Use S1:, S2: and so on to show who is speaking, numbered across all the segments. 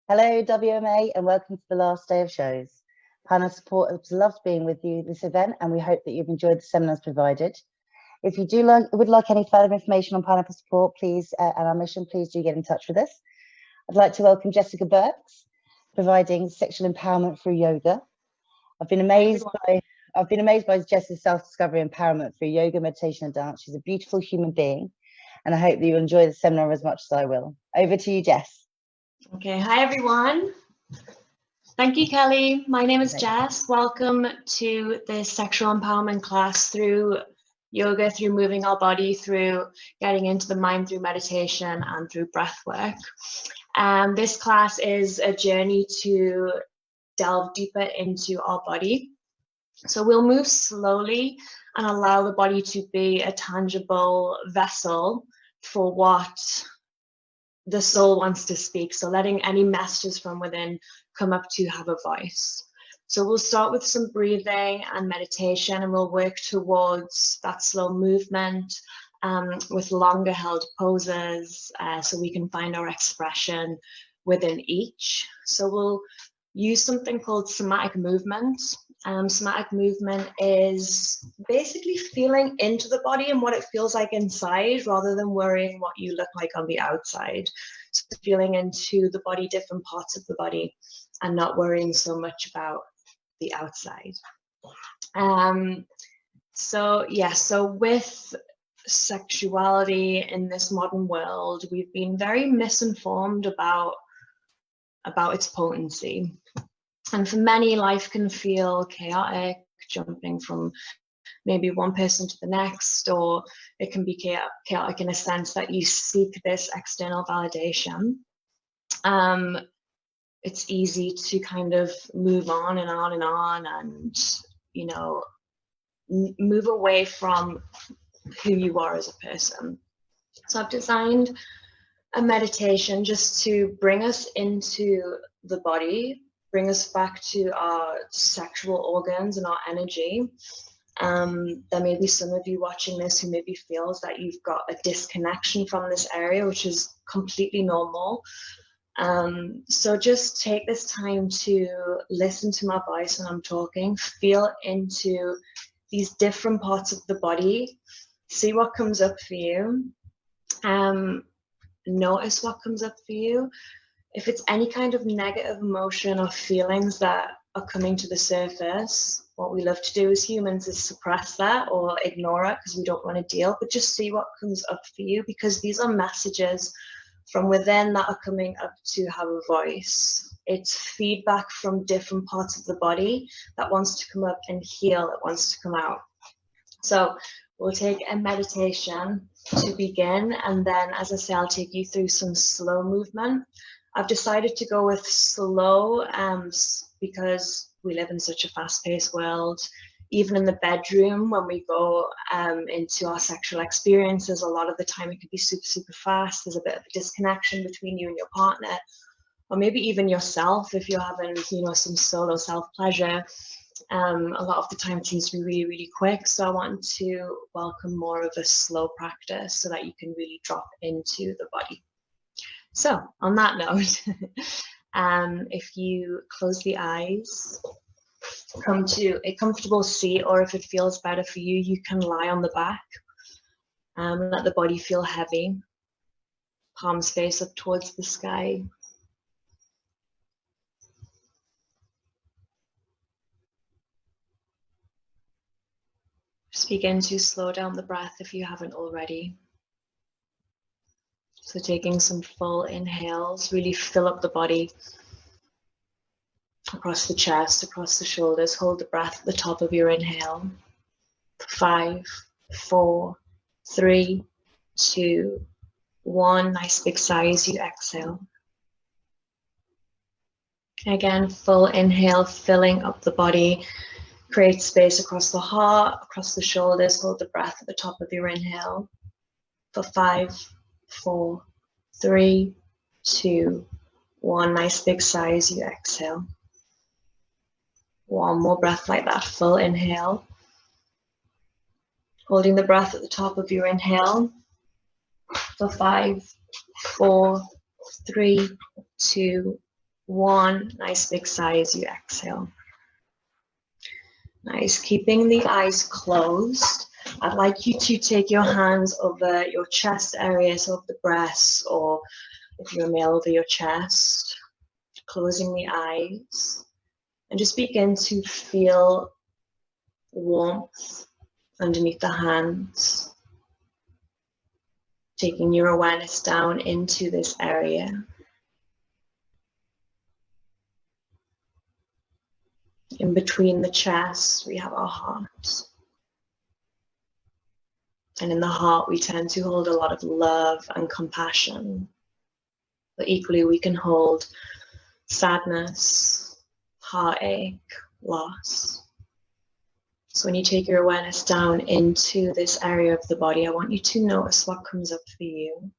S1: Hello, WMA, and welcome to the last day of shows. Panel support has loved being with you this event, and we hope that you've enjoyed the seminars provided. If you would like any further information on panel support, please, and our mission, please do get in touch with us. I'd like to welcome Jessica Birks, providing sexual empowerment through yoga. I've been amazed by Jessica's self-discovery and empowerment through yoga, meditation, and dance. She's a beautiful human being, and I hope that you'll enjoy the seminar as much as I will. Over to you, Jess.
S2: Okay, hi everyone. Thank you, Kelly. My name is Jess. Welcome to this sexual empowerment class through yoga, through moving our body, through getting into the mind through meditation and through breath work. This class is a journey to delve deeper into our body. So we'll move slowly and allow the body to be a tangible vessel for what the soul wants to speak. So letting any messages from within come up to have a voice. So we'll start with some breathing and meditation, and we'll work towards that slow movement with longer held poses, so we can find our expression within each. So we'll use something called somatic movement. Somatic movement is basically feeling into the body and what it feels like inside, rather than worrying what you look like on the outside. So feeling into the body, different parts of the body, and not worrying so much about the outside. So with sexuality in this modern world, we've been very misinformed about its potency. And for many, life can feel chaotic, jumping from maybe one person to the next, or it can be chaotic in a sense that you seek this external validation. It's easy to kind of move on and on and on, and, you know, move away from who you are as a person. So I've designed a meditation just to bring us into the body, bring us back to our sexual organs and our energy. There may be some of you watching this who maybe feels that you've got a disconnection from this area, which is completely normal. So just take this time to listen to my voice when I'm talking, feel into these different parts of the body, see what comes up for you, notice what comes up for you. If it's any kind of negative emotion or feelings that are coming to the surface, what we love to do as humans is suppress that or ignore it because we don't want to deal, but just see what comes up for you, because these are messages from within that are coming up to have a voice. It's feedback from different parts of the body that wants to come up and heal, that wants to come out. So we'll take a meditation to begin, and then, as I say, I'll take you through some slow movement. I've decided to go with slow because we live in such a fast-paced world. Even in the bedroom, when we go into our sexual experiences, a lot of the time it can be super, super fast. There's a bit of a disconnection between you and your partner, or maybe even yourself if you're having, you know, some solo self-pleasure. A lot of the time it seems to be really, really quick. So I want to welcome more of a slow practice so that you can really drop into the body. So on that note, if you close the eyes, come to a comfortable seat, or if it feels better for you, you can lie on the back. Let the body feel heavy, palms face up towards the sky. Just begin to slow down the breath if you haven't already. So taking some full inhales, really fill up the body across the chest, across the shoulders. Hold the breath at the top of your inhale. 5, 4, 3, 2, 1. Nice big sigh as you exhale. Again, full inhale, filling up the body. Create space across the heart, across the shoulders. Hold the breath at the top of your inhale for 5, 4, 3, 2, 1. Nice big sigh as you exhale. One more breath like that. Full inhale. Holding the breath at the top of your inhale for 5, 4, 3, 2, One, nice big sigh as you exhale. Nice, keeping the eyes closed. I'd like you to take your hands over your chest area, so over the breasts, or if you're a male, over your chest, closing the eyes, and just begin to feel warmth underneath the hands, taking your awareness down into this area. In between the chest, we have our heart. And in the heart, we tend to hold a lot of love and compassion. But equally, we can hold sadness, heartache, loss. So when you take your awareness down into this area of the body, I want you to notice what comes up for you.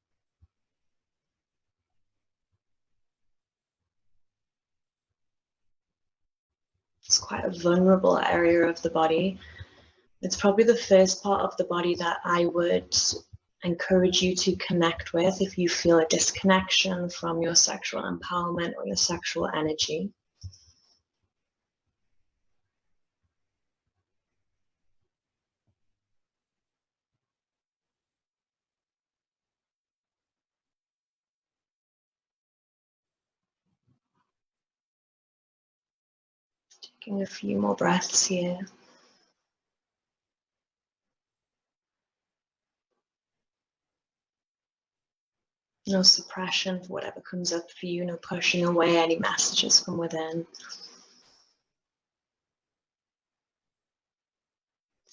S2: It's quite a vulnerable area of the body. It's probably the first part of the body that I would encourage you to connect with if you feel a disconnection from your sexual empowerment or your sexual energy. Taking a few more breaths here. No suppression for whatever comes up for you, no pushing away any messages from within.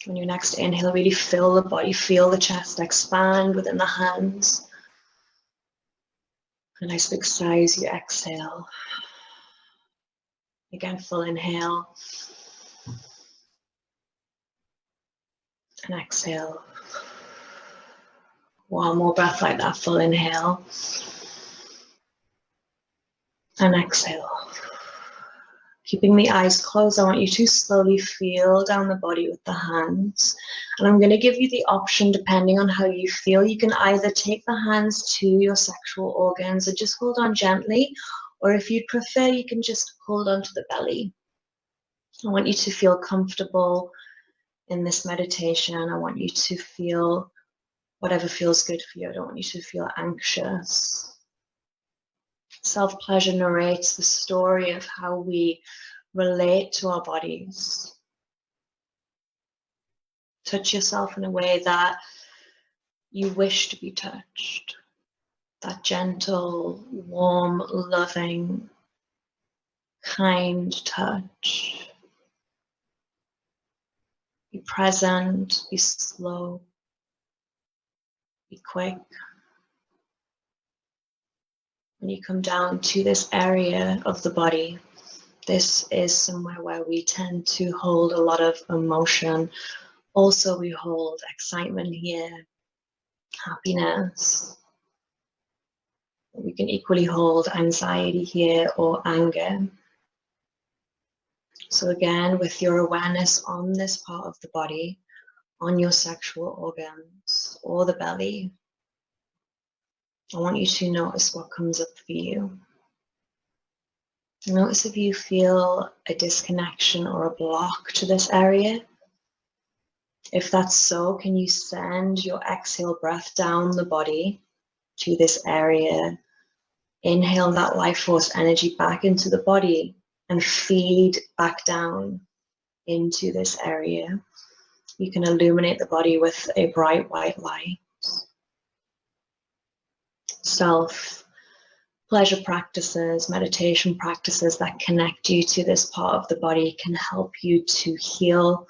S2: On your next inhale, really fill the body, feel the chest expand within the hands. A nice big sigh as you exhale. Again, full inhale. And exhale. One more breath like that, full inhale. And exhale. Keeping the eyes closed, I want you to slowly feel down the body with the hands. And I'm going to give you the option, depending on how you feel, you can either take the hands to your sexual organs and just hold on gently, or if you'd prefer, you can just hold on to the belly. I want you to feel comfortable in this meditation. I want you to feel whatever feels good for you. I don't want you to feel anxious. Self-pleasure narrates the story of how we relate to our bodies. Touch yourself in a way that you wish to be touched. That gentle, warm, loving, kind touch. Be present, be slow, be quick. When you come down to this area of the body, this is somewhere where we tend to hold a lot of emotion. Also, we hold excitement here, happiness. We can equally hold anxiety here or anger. So again, with your awareness on this part of the body, on your sexual organs or the belly, I want you to notice what comes up for you. Notice if you feel a disconnection or a block to this area. If that's so, can you send your exhale breath down the body to this area? Inhale that life force energy back into the body and feed back down into this area. You can illuminate the body with a bright white light. Self-pleasure practices, meditation practices that connect you to this part of the body can help you to heal,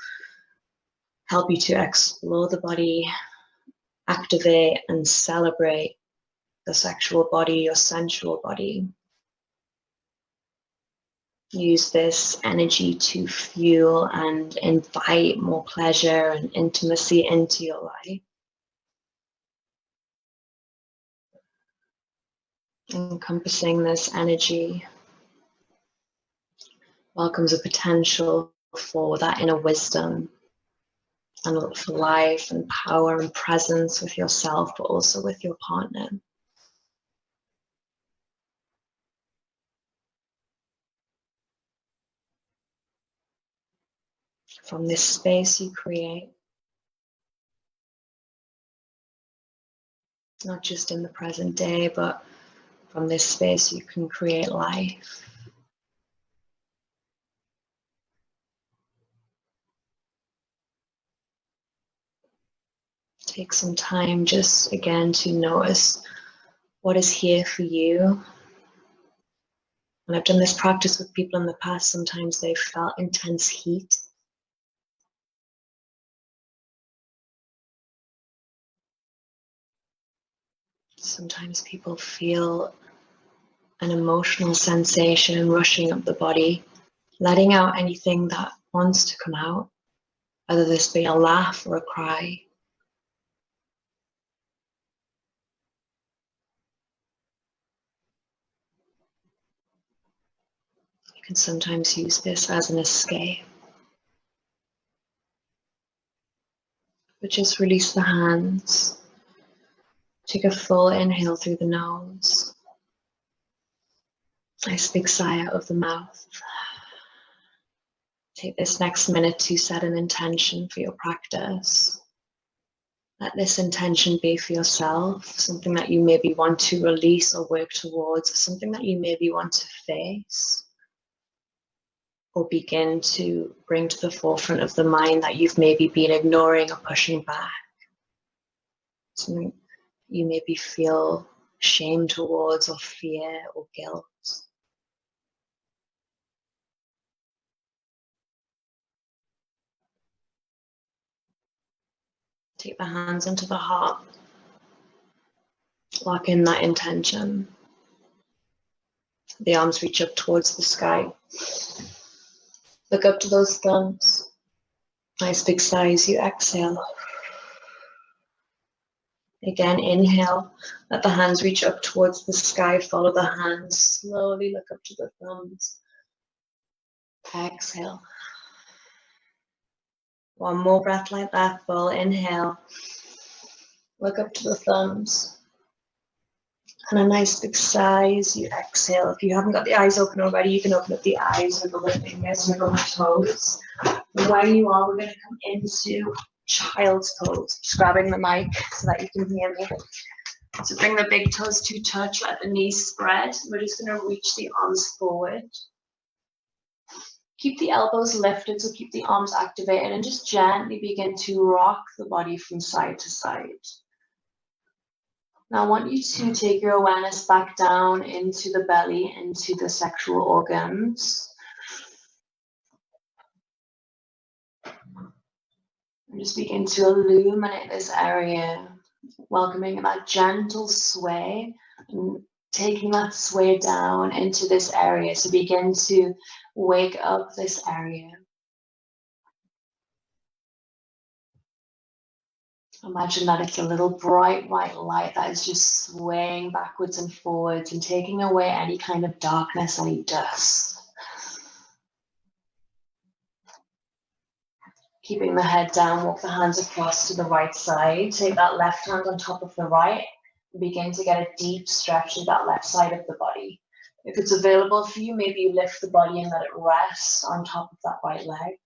S2: help you to explore the body, activate and celebrate the sexual body, your sensual body. Use this energy to fuel and invite more pleasure and intimacy into your life. Encompassing this energy welcomes a potential for that inner wisdom and for life and power and presence with yourself, but also with your partner. From this space you create, not just in the present day, but from this space you can create life. Take some time just again to notice what is here for you. When I've done this practice with people in the past, sometimes they've felt intense heat. Sometimes people feel an emotional sensation rushing up the body, letting out anything that wants to come out, whether this be a laugh or a cry. You can sometimes use this as an escape. But just release the hands. Take a full inhale through the nose. Nice big sigh out of the mouth. Take this next minute to set an intention for your practice. Let this intention be for yourself, something that you maybe want to release or work towards, or something that you maybe want to face, or begin to bring to the forefront of the mind that you've maybe been ignoring or pushing back. Something you maybe feel shame towards, or fear or guilt. Take the hands into the heart. Lock in that intention. The arms reach up towards the sky. Look up to those thumbs. Nice big sigh as you exhale. Again, inhale. Let the hands reach up towards the sky. Follow the hands. Slowly look up to the thumbs. Exhale. One more breath like that. Full inhale. Look up to the thumbs. And a nice big sigh as you exhale. If you haven't got the eyes open already, you can open up the eyes, wiggle the fingers, wiggle the toes. And where you are, we're going to come into child's pose. Just grabbing the mic so that you can hear me. So bring the big toes to touch, let the knees spread. We're just going to reach the arms forward. Keep the elbows lifted, so keep the arms activated, and just gently begin to rock the body from side to side. Now I want you to take your awareness back down into the belly, into the sexual organs. And just begin to illuminate this area, welcoming that gentle sway and taking that sway down into this area. So begin to wake up this area. Imagine that it's a little bright white light that is just swaying backwards and forwards and taking away any kind of darkness, any dust. Keeping the head down, walk the hands across to the right side. Take that left hand on top of the right and begin to get a deep stretch to that left side of the body. If it's available for you, maybe you lift the body and let it rest on top of that right leg.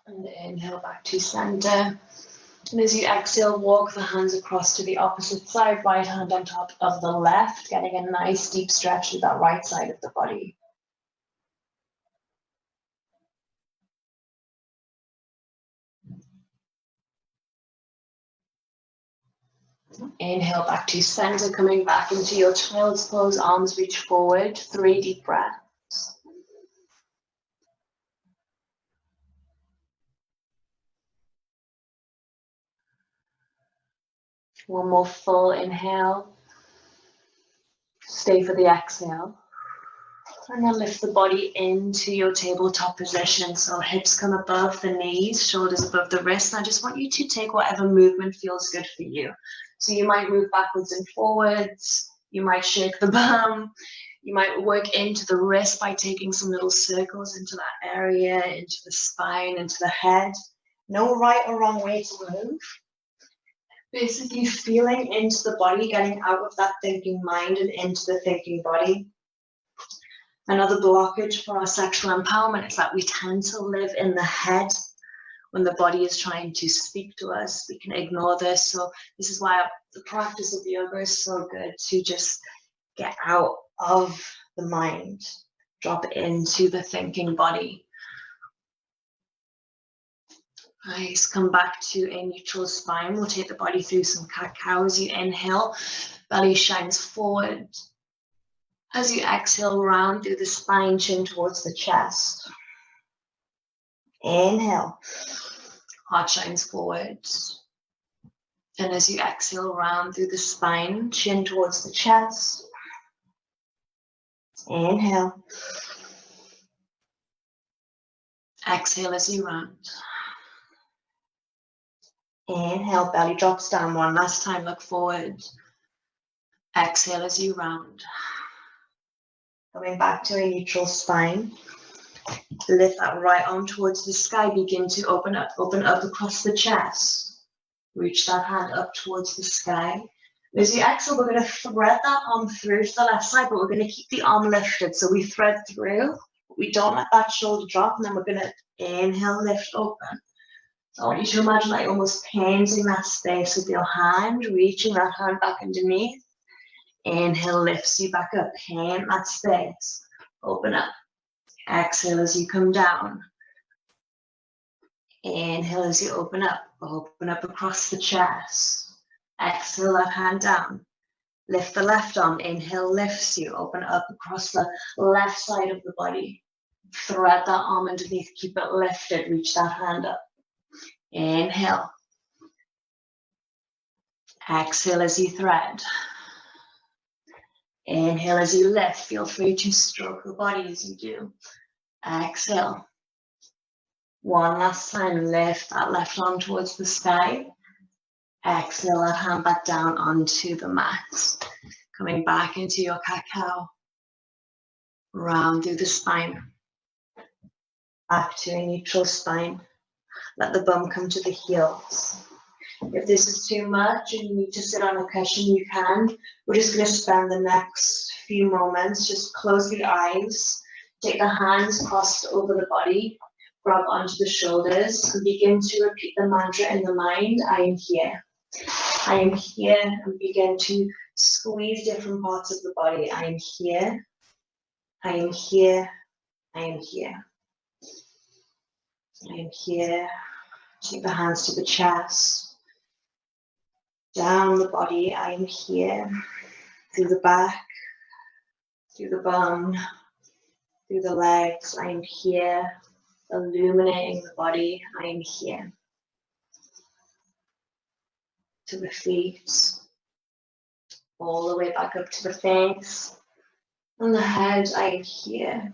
S2: And inhale back to center. And as you exhale, walk the hands across to the opposite side, right hand on top of the left, getting a nice deep stretch to that right side of the body. Inhale back to center, coming back into your child's pose, arms reach forward, 3 deep breaths. One more full inhale. Stay for the exhale. And then lift the body into your tabletop position. So hips come above the knees, shoulders above the wrists. And I just want you to take whatever movement feels good for you. So you might move backwards and forwards. You might shake the bum. You might work into the wrist by taking some little circles into that area, into the spine, into the head. No right or wrong way to move. Basically feeling into the body, getting out of that thinking mind and into the thinking body. Another blockage for our sexual empowerment is that we tend to live in the head when the body is trying to speak to us. We can ignore this. So this is why the practice of yoga is so good, to just get out of the mind, drop into the thinking body. Nice, come back to a neutral spine. We'll take the body through some cat-cow. As you inhale, belly shines forward. As you exhale, round through the spine, chin towards the chest. Inhale, heart shines forward. And as you exhale, round through the spine, chin towards the chest. Inhale. Exhale as you round. Inhale, belly drops down. One last time, look forward. Exhale as you round. Coming back to a neutral spine. Lift that right arm towards the sky. Begin to open up across the chest. Reach that hand up towards the sky. As you exhale, we're going to thread that arm through to the left side, but we're going to keep the arm lifted. So we thread through, we don't let that shoulder drop, and then we're going to inhale, lift open. So I want you to imagine like almost painting that space with your hand, reaching that hand back underneath. Inhale lifts you back up, paint that space, open up. Exhale as you come down. Inhale as you open up across the chest. Exhale that hand down. Lift the left arm, inhale lifts you, open up across the left side of the body. Thread that arm underneath, keep it lifted, reach that hand up. Inhale. Exhale as you thread. Inhale as you lift. Feel free to stroke the body as you do. Exhale. One last time, lift that left arm towards the sky. Exhale that hand back down onto the mat. Coming back into your cat-cow. Round through the spine. Back to a neutral spine. Let the bum come to the heels. If this is too much and you need to sit on a cushion, you can. We're just going to spend the next few moments. Just close the eyes. Take the hands crossed over the body. Grab onto the shoulders and begin to repeat the mantra in the mind. I am here. I am here, and begin to squeeze different parts of the body. I am here. I am here. I am here. I am here. Take the hands to the chest. Down the body. I am here. Through the back. Through the bum. Through the legs. I am here. Illuminating the body. I am here. To the feet. All the way back up to the face. And the head. I am here.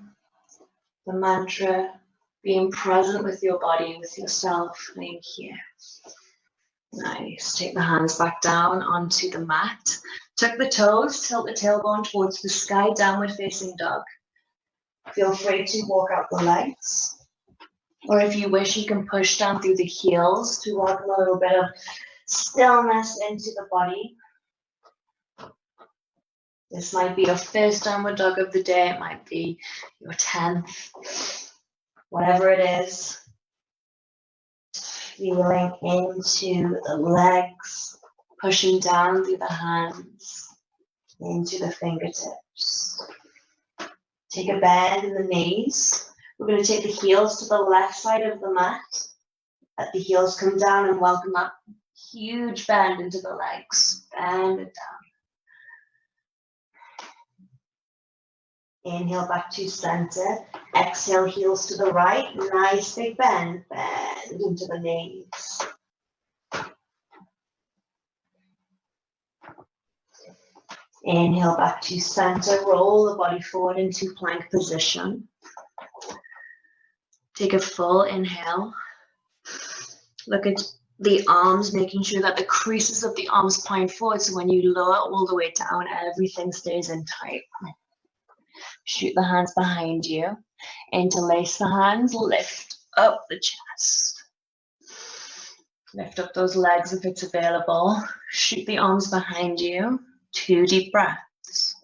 S2: The mantra. Being present with your body, with yourself. I am here. Nice. Take the hands back down onto the mat. Tuck the toes. Tilt the tailbone towards the sky. Downward facing dog. Feel free to walk out the legs. Or if you wish, you can push down through the heels to welcome a little bit of stillness into the body. This might be your first downward dog of the day. It might be your 10th. Whatever it is. Feeling into the legs. Pushing down through the hands. Into the fingertips. Take a bend in the knees. We're going to take the heels to the left side of the mat. Let the heels come down and welcome that huge bend into the legs. Bend it down. Inhale back to center. Exhale, heels to the right. Nice big bend. Bend into the knees. Inhale back to center. Roll the body forward into plank position. Take a full inhale. Look at the arms, making sure that the creases of the arms point forward. So when you lower all the way down, everything stays in tight. Shoot the hands behind you. Interlace the hands, lift up the chest. Lift up those legs if it's available. Shoot the arms behind you. 2 deep breaths.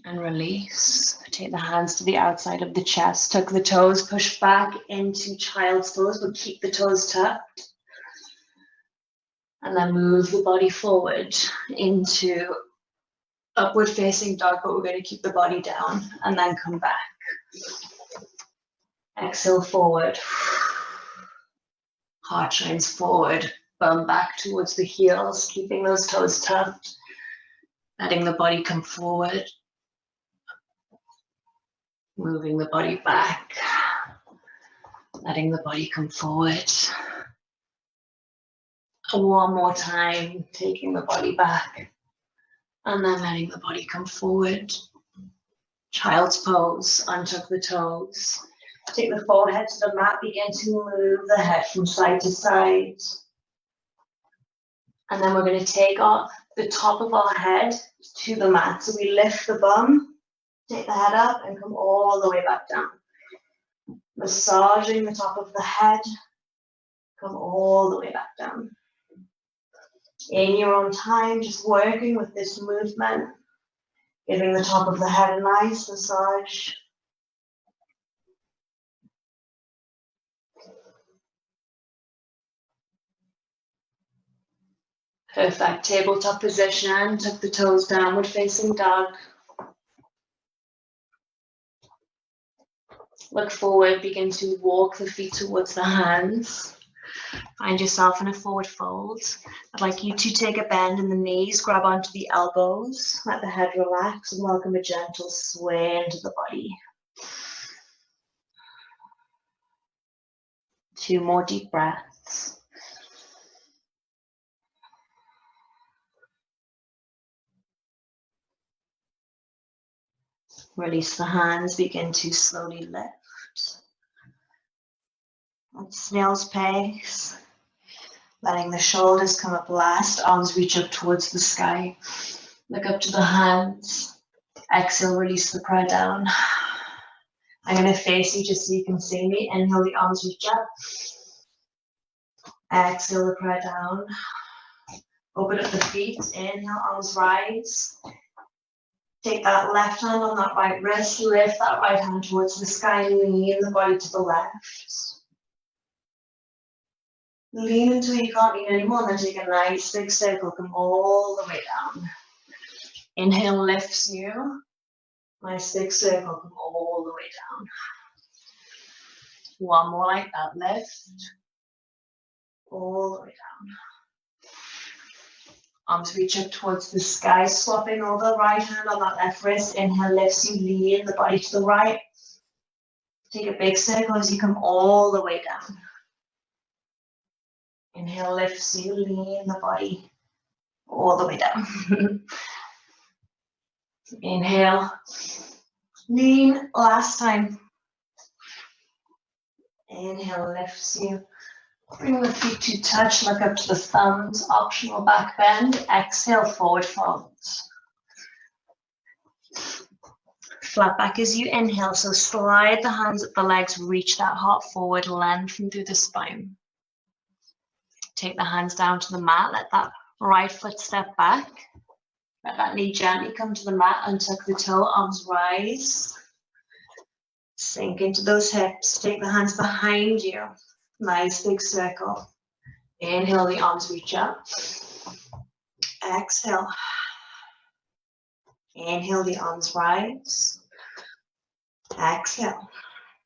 S2: And release. Take the hands to the outside of the chest. Tuck the toes, push back into child's pose, but keep the toes tucked. And then move the body forward into upward facing dog, but we're going to keep the body down and then come back. Exhale forward. Heart shines forward. Bum back towards the heels, keeping those toes tucked. Letting the body come forward. Moving the body back. Letting the body come forward. One more time, taking the body back. And then letting the body come forward. Child's pose, untuck the toes. Take the forehead to the mat, begin to move the head from side to side. And then we're going to take the top of our head to the mat. So we lift the bum, take the head up and come all the way back down. Massaging the top of the head, come all the way back down. In your own time, just working with this movement, giving the top of the head a nice massage. Perfect. Tabletop position. Tuck the toes, downward facing dog. Look forward. Begin to walk the feet towards the hands. Find yourself in a forward fold. I'd like you to take a bend in the knees, grab onto the elbows, let the head relax, and welcome a gentle sway into the body. 2 more deep breaths. Release the hands, begin to slowly lift. At snail's pace. Letting the shoulders come up last, arms reach up towards the sky. Look up to the hands. Exhale, release the prayer down. I'm going to face you just so you can see me. Inhale, the arms reach up. Exhale, the prayer down. Open up the feet. Inhale, arms rise. Take that left hand on that right wrist. Lift that right hand towards the sky. Lean the body to the left. Lean until you can't lean anymore, and then take a nice big circle, come all the way down. Inhale lifts you. Nice big circle, come all the way down. One more like that, lift. All the way down. Arms reach up towards the sky, swapping over right hand on that left wrist. Inhale lifts you, lean the body to the right. Take a big circle as you come all the way down. Inhale lifts you, lean the body all the way down. Inhale, lean, last time. Inhale lifts you. Bring the feet to touch, look up to the thumbs, optional back bend. Exhale, forward fold. Flat back as you inhale, so slide the hands up the legs, reach that heart forward, lengthen through the spine. Take the hands down to the mat, let that right foot step back. Let that knee gently come to the mat, untuck the toe, arms rise. Sink into those hips, take the hands behind you. Nice big circle. Inhale, the arms reach up. Exhale. Inhale, the arms rise. Exhale.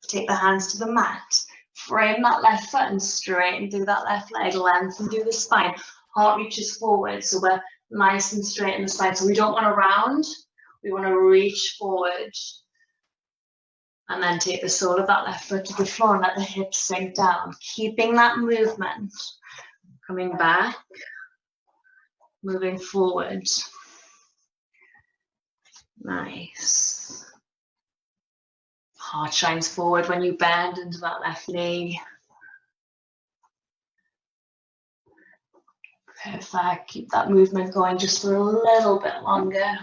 S2: Take the hands to the mat. Frame that left foot and straighten through that left leg, lengthen through the spine. Heart reaches forward, so we're nice and straight in the spine. So we don't want to round, we want to reach forward. And then take the sole of that left foot to the floor and let the hips sink down. Keeping that movement. Coming back. Moving forward. Nice. Heart shines forward when you bend into that left knee. Perfect. Keep that movement going just for a little bit longer.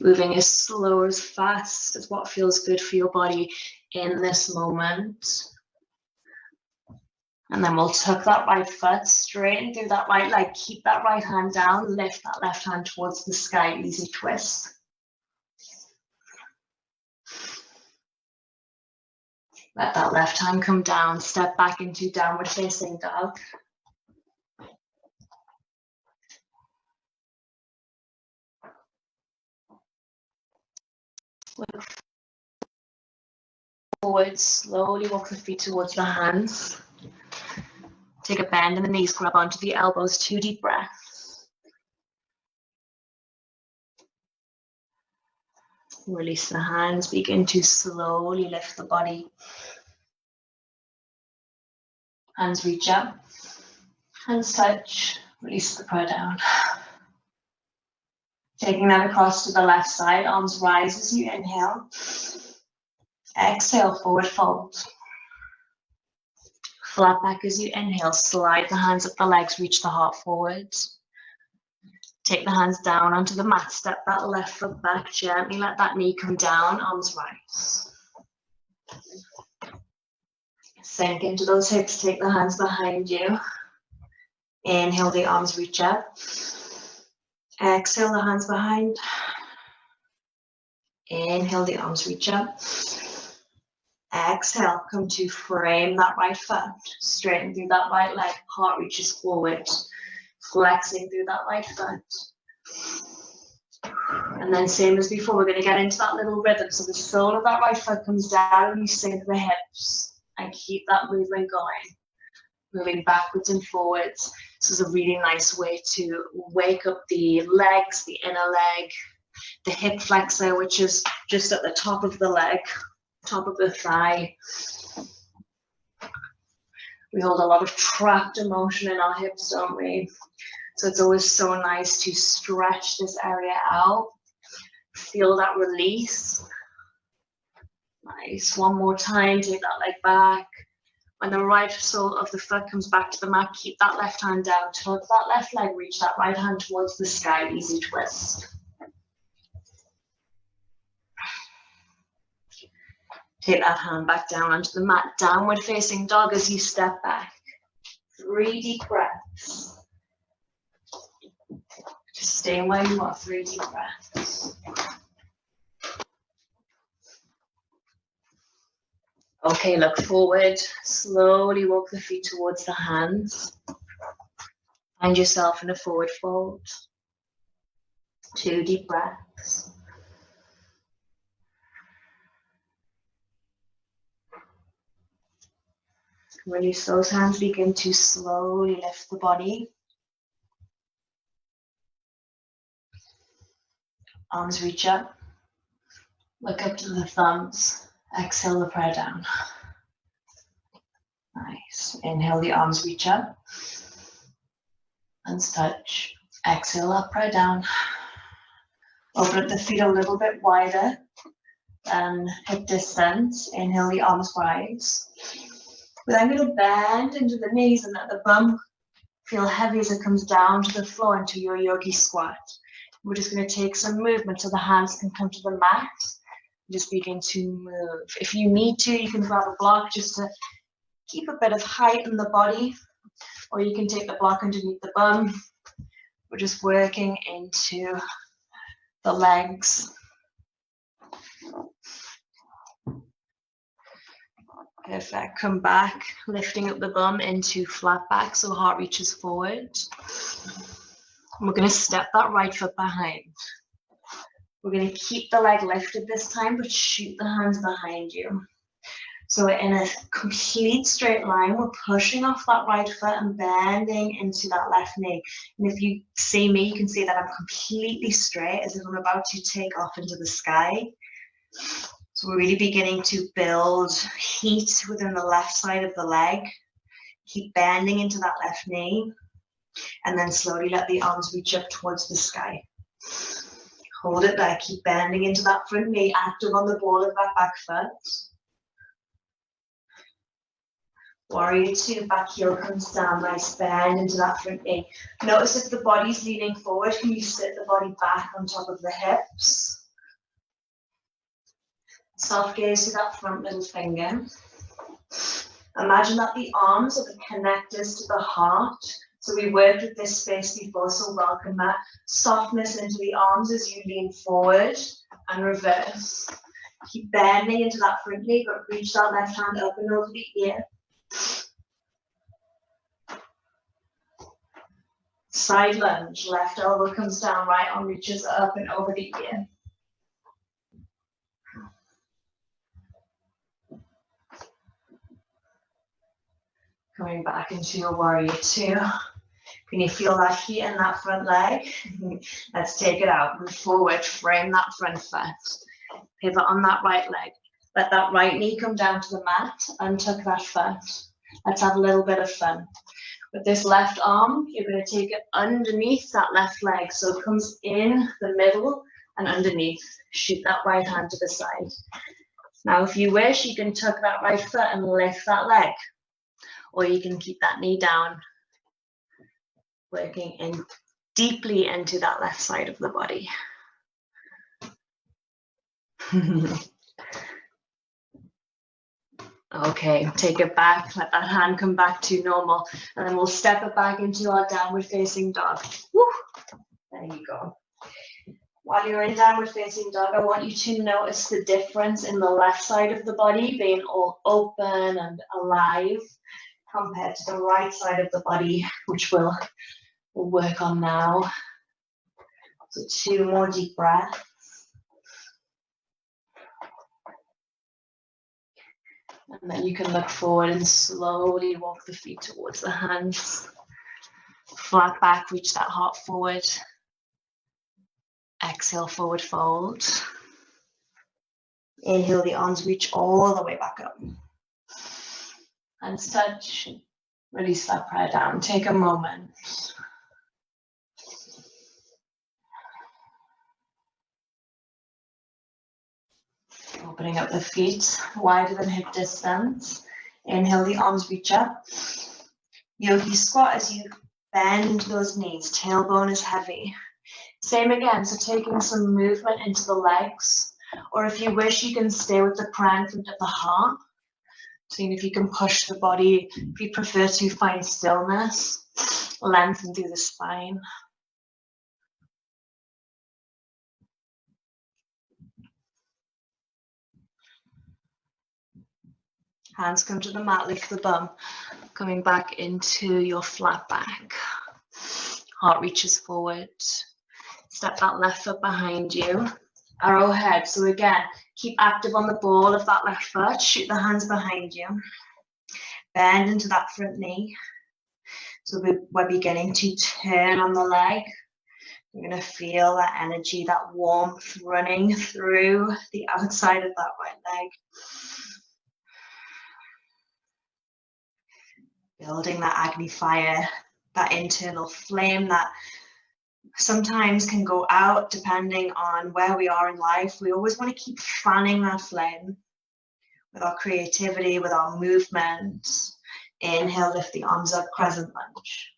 S2: Moving as slow or as fast as what feels good for your body in this moment. And then we'll tuck that right foot, straighten through that right leg, keep that right hand down, lift that left hand towards the sky, easy twist. Let that left hand come down, step back into downward facing dog. Look forward, slowly walk the feet towards the hands. Take a bend in the knees, grab onto the elbows, 2 deep breaths. Release the hands, begin to slowly lift the body. Hands reach up, hands touch, release the prayer down. Taking that across to the left side, arms rise as you inhale. Exhale, forward fold. Flat back as you inhale, slide the hands up the legs, reach the heart forward. Take the hands down onto the mat, step that left foot back, gently let that knee come down, arms rise. Sink into those hips, take the hands behind you. Inhale, the arms reach up. Exhale, the hands behind. Inhale, the arms reach up. Exhale, come to frame that right foot. Straighten through that right leg, heart reaches forward. Flexing through that right foot. And then same as before, we're going to get into that little rhythm. So the sole of that right foot comes down and you sink the hips. And keep that movement going. Moving backwards and forwards. This is a really nice way to wake up the legs, the inner leg, the hip flexor, which is just at the top of the leg, top of the thigh. We hold a lot of trapped emotion in our hips, don't we? So it's always so nice to stretch this area out. Feel that release. Nice. One more time, take that leg back. When the right sole of the foot comes back to the mat, keep that left hand down. Tuck that left leg, reach that right hand towards the sky, easy twist. Take that hand back down onto the mat, downward facing dog as you step back. 3 deep breaths. Just stay where you are, 3 deep breaths. Okay, look forward. Slowly walk the feet towards the hands. Find yourself in a forward fold. 2 deep breaths. Release those hands, begin to slowly lift the body. Arms reach up. Look up to the thumbs. Exhale the prayer down. Nice. Inhale, the arms reach up. Hands touch. Exhale up, prayer down. Open up the feet a little bit wider than hip distance. Inhale, the arms rise. We're then going to bend into the knees and let the bum feel heavy as it comes down to the floor into your yogi squat. We're just going to take some movement so the hands can come to the mat. Just begin to move. If you need to, you can grab a block just to keep a bit of height in the body, or you can take the block underneath the bum. We're just working into the legs. Perfect. Come back, lifting up the bum into flat back so heart reaches forward. And we're going to step that right foot behind. We're going to keep the leg lifted this time, but shoot the hands behind you. So we're in a complete straight line. We're pushing off that right foot and bending into that left knee. And if you see me, you can see that I'm completely straight as if I'm about to take off into the sky. So we're really beginning to build heat within the left side of the leg. Keep bending into that left knee. And then slowly let the arms reach up towards the sky. Hold it there. Keep bending into that front knee, active on the ball of that back foot. Warrior two, back heel comes down, nice bend into that front knee. Notice if the body's leaning forward, can you sit the body back on top of the hips? Soft gaze to that front middle finger. Imagine that the arms are the connectors to the heart. So we worked with this space before, so welcome that softness into the arms as you lean forward and reverse. Keep bending into that front knee, but reach that left hand up and over the ear. Side lunge, left elbow comes down, right arm reaches up and over the ear. Coming back into your warrior two. Can you feel that heat in that front leg? Let's take it out. Move forward, frame that front foot. Pivot on that right leg. Let that right knee come down to the mat. Untuck that foot. Let's have a little bit of fun. With this left arm, you're going to take it underneath that left leg. So it comes in the middle and underneath. Shoot that right hand to the side. Now, if you wish, you can tuck that right foot and lift that leg. Or you can keep that knee down, working in deeply into that left side of the body. Okay, take it back, let that hand come back to normal, and then we'll step it back into our downward facing dog. Woo. There you go. While you're in downward facing dog, I want you to notice the difference in the left side of the body being all open and alive compared to the right side of the body, which we'll work on now. So 2 more deep breaths. And then you can look forward and slowly walk the feet towards the hands. Flat back, reach that heart forward. Exhale, forward fold. Inhale, the arms reach all the way back up. Hands touch. Release that prayer down. Take a moment. Opening up the feet wider than hip distance. Inhale, the arms reach up. Yogi squat as you bend those knees. Tailbone is heavy. Same again, so taking some movement into the legs. Or if you wish, you can stay with the prayer in front of the heart. Seeing if you can push the body. If you prefer to find stillness, lengthen through the spine. Hands come to the mat, lift the bum. Coming back into your flat back. Heart reaches forward. Step that left foot behind you. Arrowhead. So again, keep active on the ball of that left foot. Shoot the hands behind you. Bend into that front knee. So we're beginning to turn on the leg. You're going to feel that energy, that warmth running through the outside of that right leg. Building that Agni fire, that internal flame that sometimes can go out depending on where we are in life. We always want to keep fanning that flame with our creativity, with our movement. Inhale, lift the arms up, crescent lunge.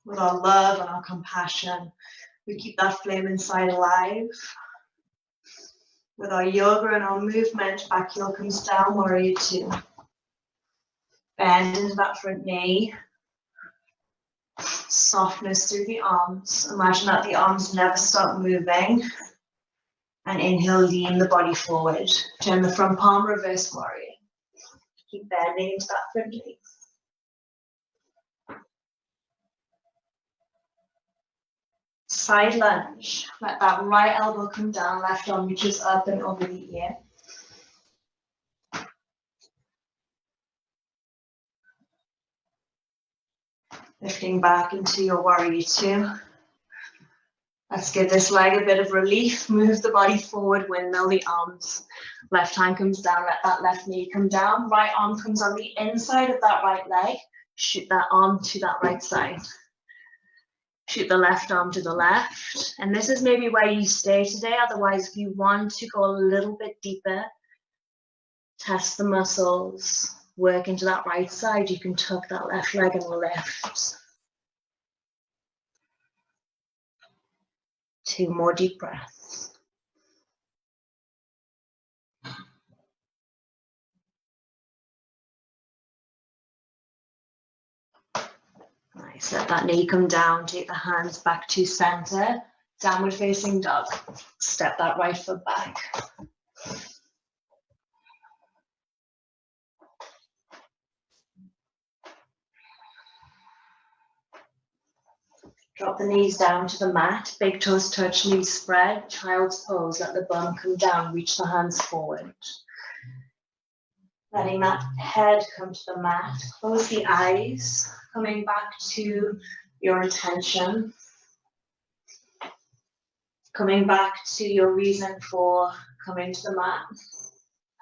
S2: With our love and our compassion, we keep that flame inside alive. With our yoga and our movement, back heel comes down, warrior two. Bend into that front knee. Softness through the arms. Imagine that the arms never stop moving. And inhale, lean the body forward. Turn the front palm, reverse warrior. Keep bending into that front knee. Side lunge. Let that right elbow come down, left arm reaches up and over the ear. Lifting back into your warrior two. Let's give this leg a bit of relief. Move the body forward, windmill the arms. Left hand comes down, let that left knee come down. Right arm comes on the inside of that right leg. Shoot that arm to that right side. Shoot the left arm to the left. And this is maybe where you stay today. Otherwise, if you want to go a little bit deeper, Test the muscles. Work into that right side. You can tuck that left leg and lift. 2 more deep breaths. Nice. Let that knee come down. Take the hands back to center. Downward facing dog. Step that right foot back. Drop the knees down to the mat. Big toes touch, knees spread. Child's pose. Let the bum come down. Reach the hands forward. Letting that head come to the mat. Close the eyes. Coming back to your intention. Coming back to your reason for coming to the mat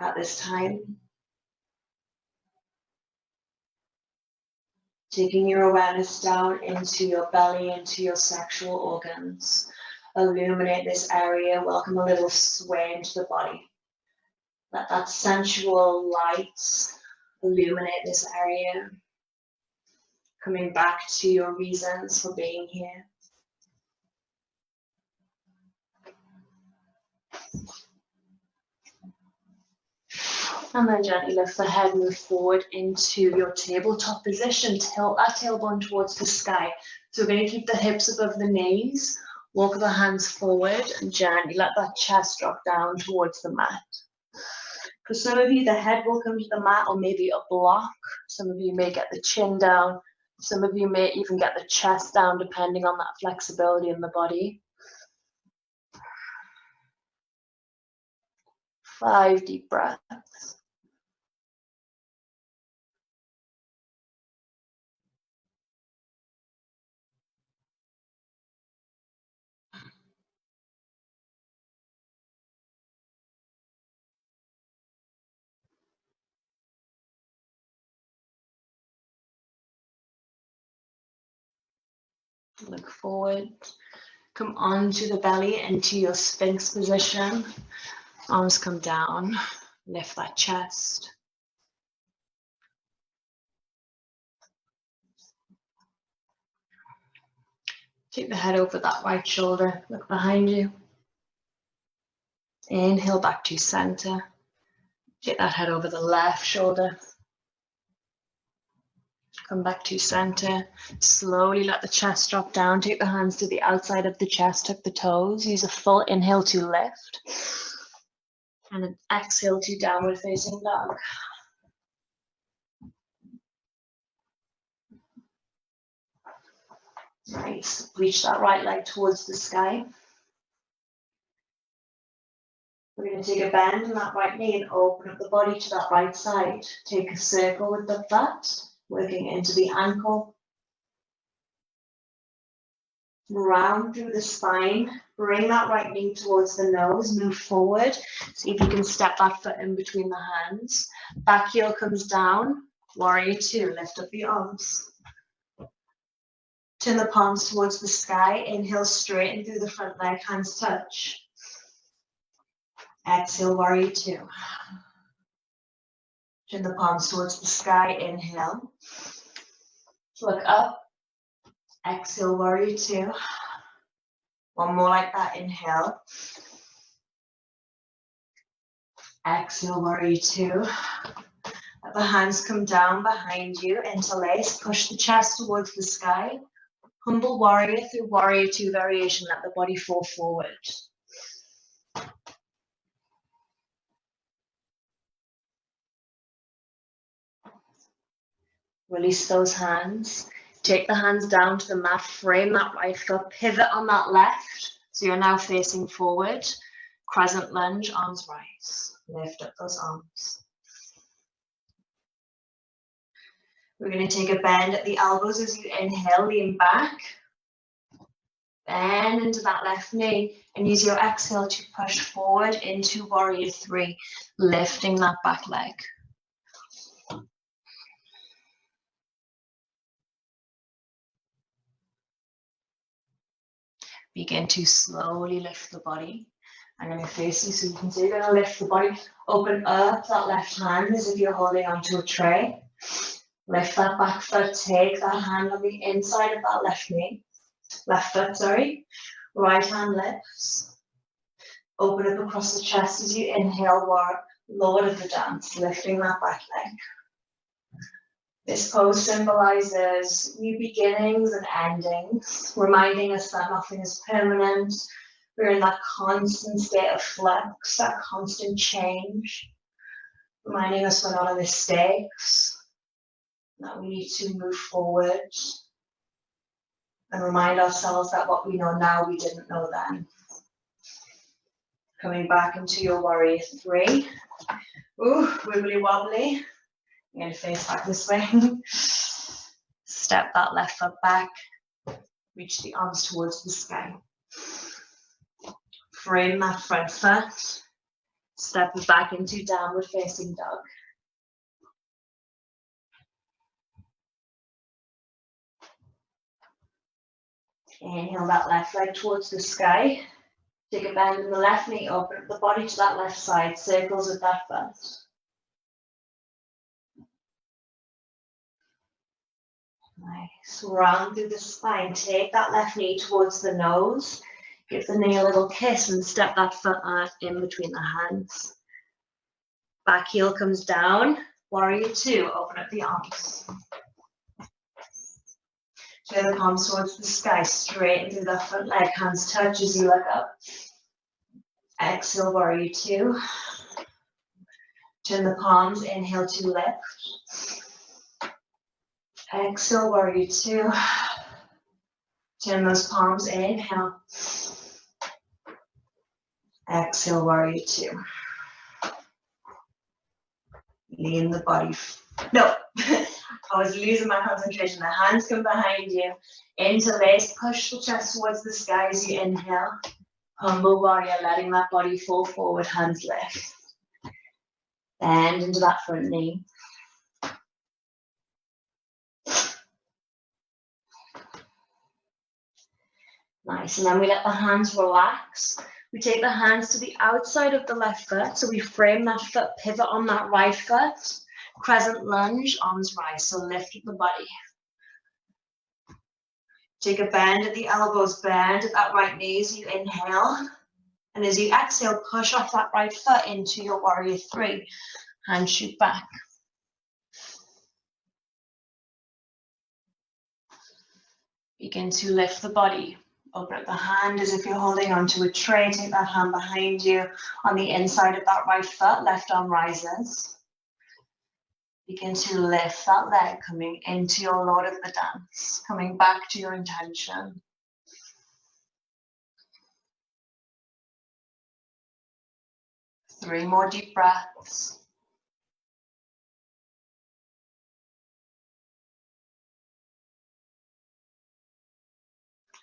S2: at this time. Taking your awareness down into your belly, into your sexual organs. Illuminate this area. Welcome a little sway into the body. Let that sensual light illuminate this area. Coming back to your reasons for being here. And then gently lift the head, move forward into your tabletop position. Tilt that tailbone towards the sky. So we're going to keep the hips above the knees. Walk the hands forward and gently let that chest drop down towards the mat. For some of you, the head will come to the mat or maybe a block. Some of you may get the chin down. Some of you may even get the chest down depending on that flexibility in the body. 5 deep breaths. Look forward. Come onto the belly into your Sphinx position. Arms come down. Lift that chest. Take the head over that right shoulder. Look behind you. Inhale back to center. Take that head over the left shoulder. Come back to center. Slowly let the chest drop down. Take the hands to the outside of the chest. Tuck the toes. Use a full inhale to lift. And an exhale to downward facing dog. Nice. Reach that right leg towards the sky. We're going to take a bend in that right knee and open up the body to that right side. Take a circle with the butt, working into the ankle. Round through the spine. Bring that right knee towards the nose. Move forward. See if you can step that foot in between the hands. Back heel comes down. Warrior 2. Lift up the arms. Turn the palms towards the sky. Inhale, straighten through the front leg. Hands touch. Exhale, warrior 2. Turn the palms towards the sky. Inhale. Look up. Exhale, warrior 2. One more like that. Inhale. Exhale, warrior 2. Let the hands come down behind you. Interlace. Push the chest towards the sky. Humble warrior through warrior 2 variation. Let the body fall forward. Release those hands. Take the hands down to the mat. Frame that right foot. Pivot on that left. So you're now facing forward. Crescent lunge. Arms rise. Lift up those arms. We're going to take a bend at the elbows as you inhale. Lean back. Bend into that left knee. And use your exhale to push forward into warrior 3. Lifting that back leg. Begin to slowly lift the body. I'm going to face you so you can see. You're going to lift the body, open up that left hand as if you're holding onto a tray. Lift that back foot, take that hand on the inside of that left foot, sorry. Right hand lifts. Open up across the chest as you inhale, Lord of the dance, lifting that back leg. This pose symbolizes new beginnings and endings, reminding us that nothing is permanent. We're in that constant state of flux, that constant change, reminding us we're not in mistakes, that we need to move forward and remind ourselves that what we know now, we didn't know then. Coming back into your warrior three. Ooh, wibbly wobbly. I'm going to face back this way. Step that left foot back. Reach the arms towards the sky. Frame that front foot. Step it back into downward facing dog. Inhale that left leg towards the sky. Take a bend in the left knee, open up the body to that left side, circles with that foot. Nice. Round through the spine. Take that left knee towards the nose. Give the knee a little kiss and step that foot in between the hands. Back heel comes down. Warrior two. Open up the arms. Turn the palms towards the sky. Straighten through that front leg. Hands touch as you look up. Exhale, warrior two. Turn the palms. Inhale to lift. Exhale, warrior two. Turn those palms, inhale. Exhale, warrior two. Lean the body. No, I was losing my concentration. The hands come behind you. Interlace, push the chest towards the sky as you inhale. Humble warrior, letting that body fall forward, hands lift. Bend into that front knee. Nice, and then we let the hands relax. We take the hands to the outside of the left foot, so we frame that foot, pivot on that right foot. Crescent lunge, arms rise, so lift the body. Take a bend at the elbows, bend at that right knee as you inhale. And as you exhale, push off that right foot into your warrior three. Hands shoot back. Begin to lift the body. Open up the hand as if you're holding onto a tray. Take that hand behind you on the inside of that right foot. Left arm rises. Begin to lift that leg, coming into your Lord of the dance. Coming back to your intention. Three more deep breaths.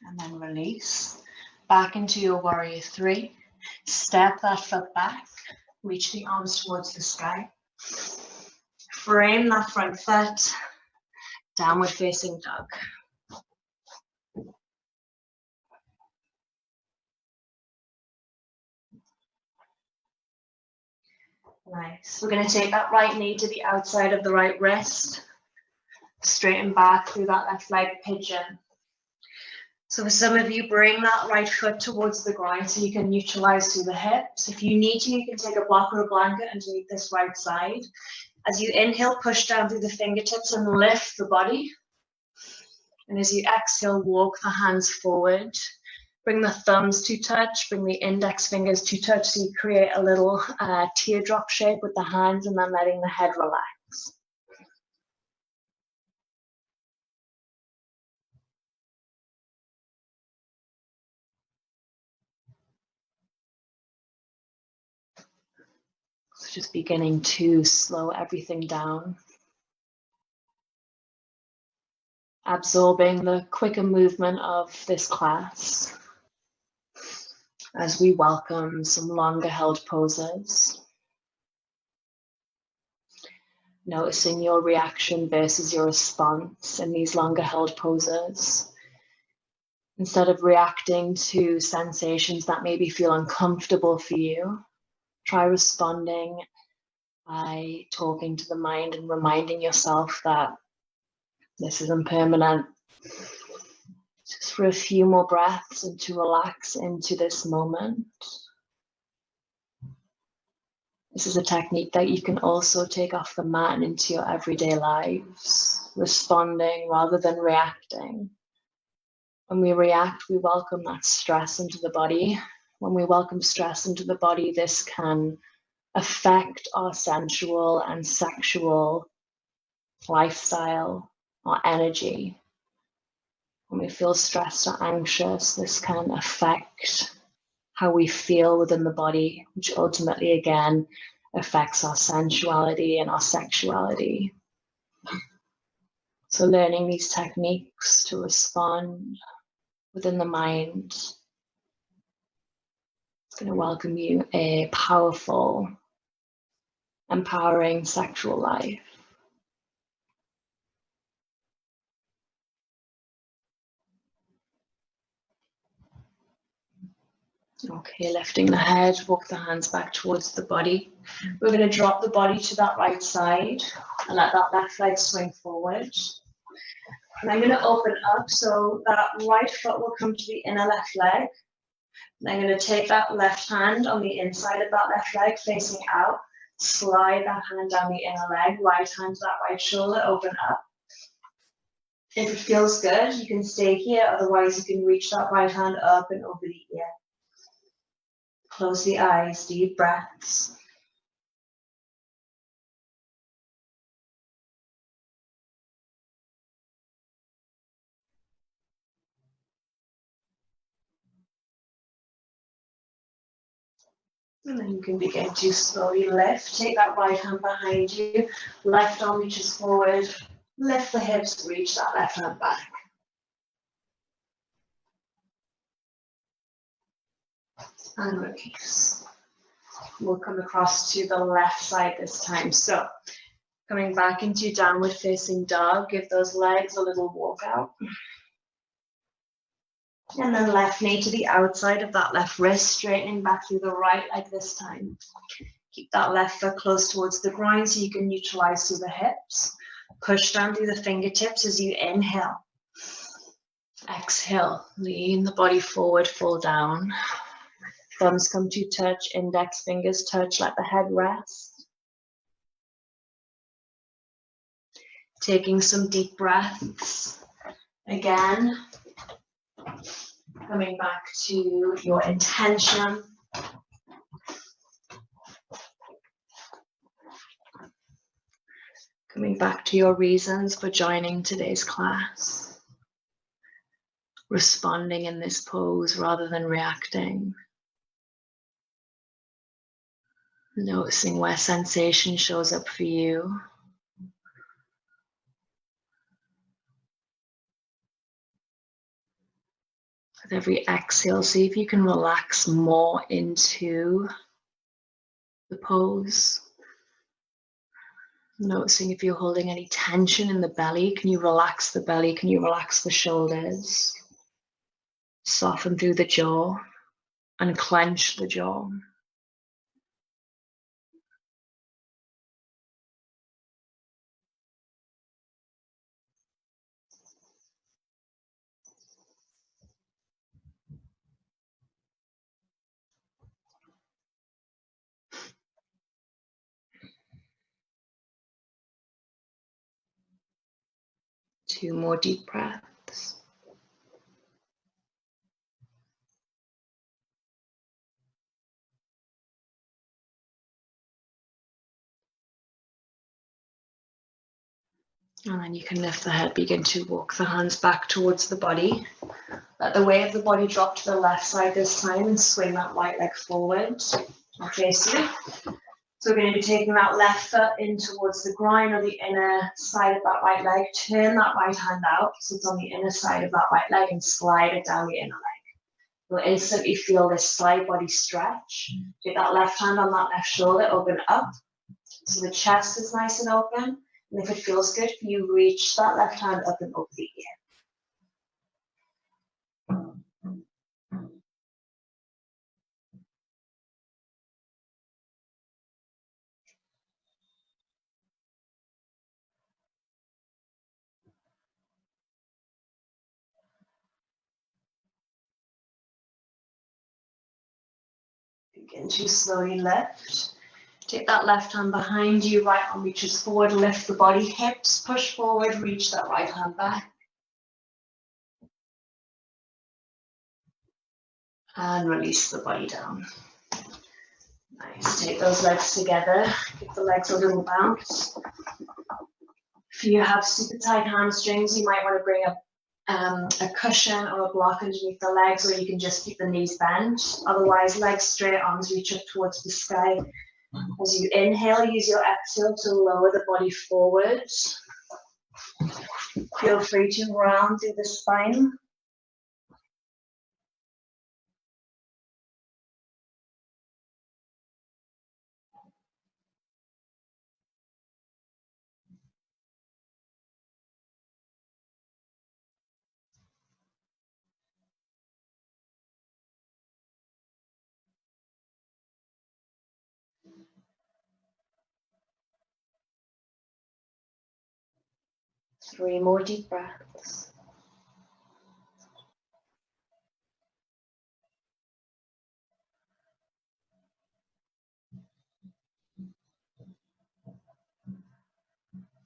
S2: And then release. Back into your warrior three. Step that foot back. Reach the arms towards the sky. Frame that front foot. Downward facing dog. Nice. We're going to take that right knee to the outside of the right wrist. Straighten back through that left leg, pigeon. So for some of you, bring that right foot towards the ground so you can neutralize through the hips. If you need to, you can take a block or a blanket underneath this right side. As you inhale, push down through the fingertips and lift the body. And as you exhale, walk the hands forward. Bring the thumbs to touch, bring the index fingers to touch so you create a little teardrop shape with the hands and then letting the head relax. So just beginning to slow everything down. Absorbing the quicker movement of this class as we welcome some longer held poses. Noticing your reaction versus your response in these longer held poses. Instead of reacting to sensations that maybe feel uncomfortable for you, try responding by talking to the mind and reminding yourself that this is impermanent. Just for a few more breaths and to relax into this moment. This is a technique that you can also take off the mat and into your everyday lives, responding rather than reacting. When we react, we welcome that stress into the body. When we welcome stress into the body, this can affect our sensual and sexual lifestyle, our energy. When we feel stressed or anxious, this can affect how we feel within the body, which ultimately, again, affects our sensuality and our sexuality. So learning these techniques to respond within the mind is going to welcome you a powerful, empowering sexual life. Okay, lifting the head, walk the hands back towards the body. We're going to drop the body to that right side and let that left leg swing forward. And I'm going to open up so that right foot will come to the inner left leg. And I'm going to take that left hand on the inside of that left leg facing out, slide that hand down the inner leg, right hand to that right shoulder, open up. If it feels good, you can stay here, otherwise you can reach that right hand up and over the ear. Close the eyes, deep breaths. And then you can begin to slowly lift. Take that right hand behind you. Left arm reaches forward. Lift the hips, reach that left hand back. And release. We'll come across to the left side this time. So coming back into downward facing dog, give those legs a little walk out. And then left knee to the outside of that left wrist, straightening back through the right leg this time. Keep that left foot close towards the groin so you can neutralize through the hips. Push down through the fingertips as you inhale. Exhale, lean the body forward, fall down. Thumbs come to touch, index fingers touch, let the head rest. Taking some deep breaths. Again, coming back to your intention. Coming back to your reasons for joining today's class. Responding in this pose rather than reacting. Noticing where sensation shows up for you. With every exhale, see if you can relax more into the pose. Noticing if you're holding any tension in the belly. Can you relax the belly? Can you relax the shoulders? Soften through the jaw and clench the jaw. Two more deep breaths. And then you can lift the head, begin to walk the hands back towards the body. Let the weight of the body drop to the left side this time and swing that right leg forward. Okay, so we're going to be taking that left foot in towards the groin or the inner side of that right leg. Turn that right hand out so it's on the inner side of that right leg and slide it down the inner leg. You'll instantly feel this side body stretch. Take that left hand on that left shoulder, open up. So the chest is nice and open. And if it feels good for you, reach that left hand up and over the ear. Begin to slowly lift. Take that left hand behind you, right arm reaches forward, lift the body, hips, push forward, reach that right hand back. And release the body down. Nice, take those legs together, give the legs a little bounce. If you have super tight hamstrings, you might want to bring up a cushion or a block underneath the legs, or you can just keep the knees bent. Otherwise, legs straight, arms reach up towards the sky. As you inhale, use your exhale to lower the body forward. Feel free to round through the spine. Three more deep breaths.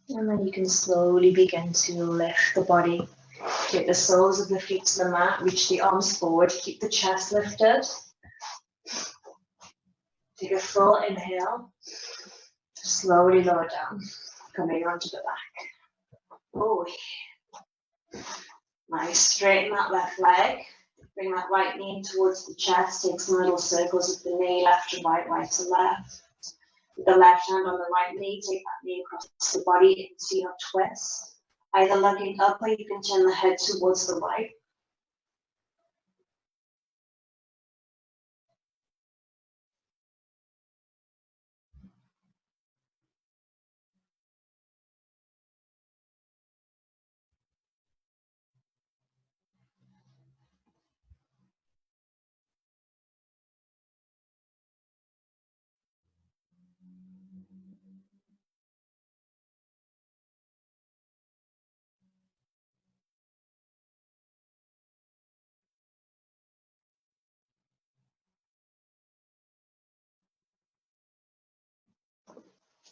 S2: And then you can slowly begin to lift the body. Take the soles of the feet to the mat, reach the arms forward, keep the chest lifted. Take a full inhale. Slowly lower down, coming onto the back. Oh, nice. Straighten that left leg. Bring that right knee towards the chest. Take some little circles of the knee, left to right, right to left. With the left hand on the right knee, take that knee across the body into your twist. Either looking up or you can turn the head towards the right.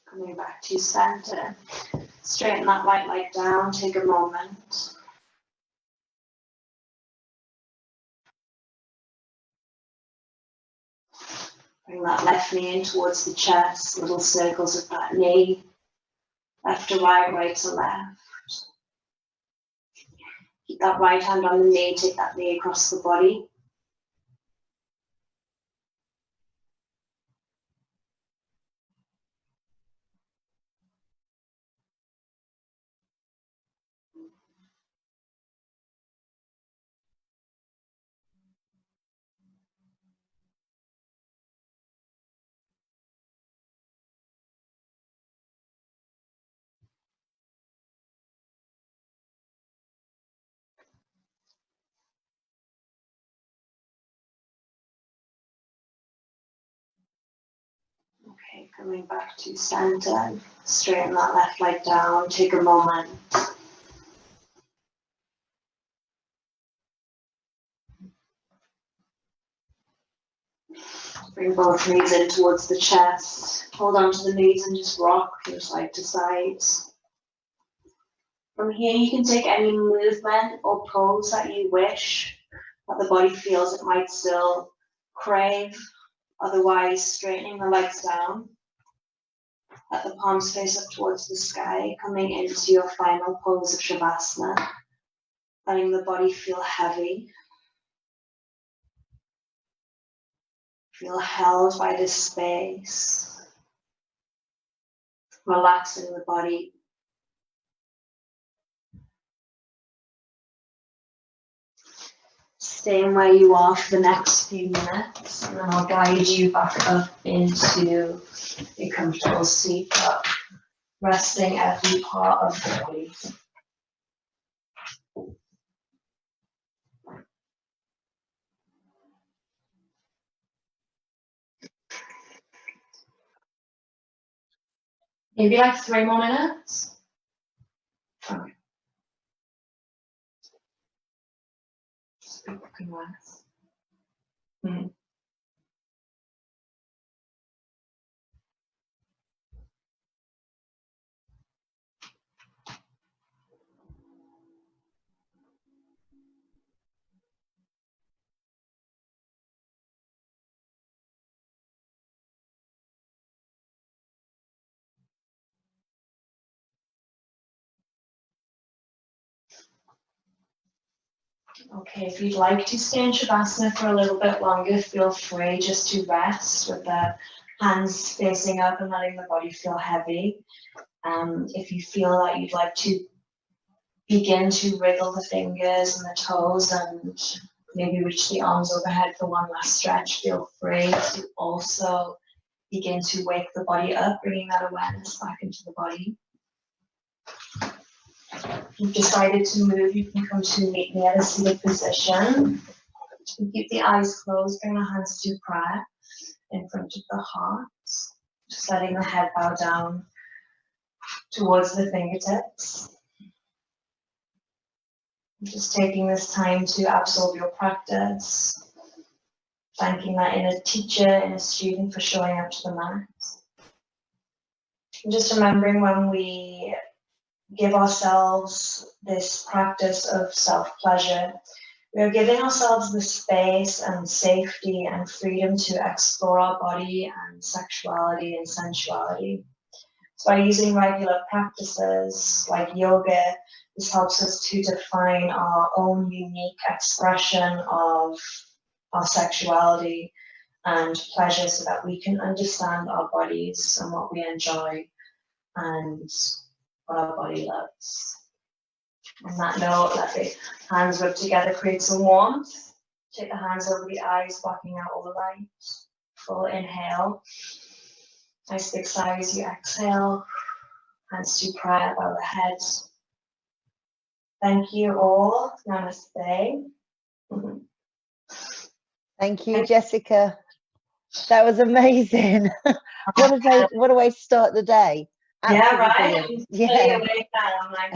S2: Coming back to center. Straighten that right leg down, take a moment. Bring that left knee in towards the chest, little circles of that knee. Left to right, right to left. Keep that right hand on the knee, take that knee across the body. Okay, coming back to center. Straighten that left leg down, take a moment. Bring both knees in towards the chest. Hold on to the knees and just rock from side to side. From here, you can take any movement or pose that you wish, that the body feels it might still crave. Otherwise, straightening the legs down. Let the palms face up towards the sky, coming into your final pose of Savasana. Letting the body feel heavy. Feel held by this space. Relaxing the body. Staying where you are for the next few minutes, and then I'll guide you back up into a comfortable seat, but resting every part of the body. Maybe like 3 more minutes. Okay. Just can rest. Okay, if you'd like to stay in Savasana for a little bit longer, feel free just to rest with the hands facing up and letting the body feel heavy. If you feel that you'd like to begin to wriggle the fingers and the toes and maybe reach the arms overhead for one last stretch, feel free to also begin to wake the body up, bringing that awareness back into the body. If you've decided to move, you can come to meet me at a seated position. You keep the eyes closed, bring the hands to prayer in front of the heart, just letting the head bow down towards the fingertips. Just taking this time to absorb your practice, thanking that inner teacher, inner student for showing up to the mat. And just remembering when we give ourselves this practice of self-pleasure, we are giving ourselves the space and safety and freedom to explore our body and sexuality and sensuality. So by using regular practices like yoga, this helps us to define our own unique expression of our sexuality and pleasure so that we can understand our bodies and what we enjoy and what our body loves. On that note, let the hands rub together, create some warmth. Take the hands over the eyes, blocking out all the light. Full inhale. Nice big sigh as you exhale. Hands to prayer above the head. Thank you all. Namaste.
S1: Thank you, Jessica. That was amazing. What a way to start the day.
S2: Absolutely, yeah, right.
S1: Brilliant. Yeah.
S2: I'm like,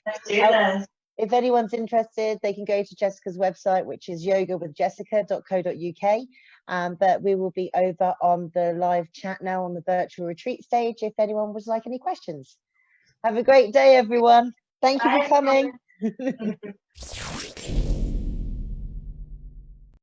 S2: let's do this.
S1: If anyone's interested, they can go to Jessica's website, which is yogawithjessica.co.uk. But we will be over on the live chat now on the virtual retreat stage if anyone would like any questions. Have a great day, everyone. Thank you for coming.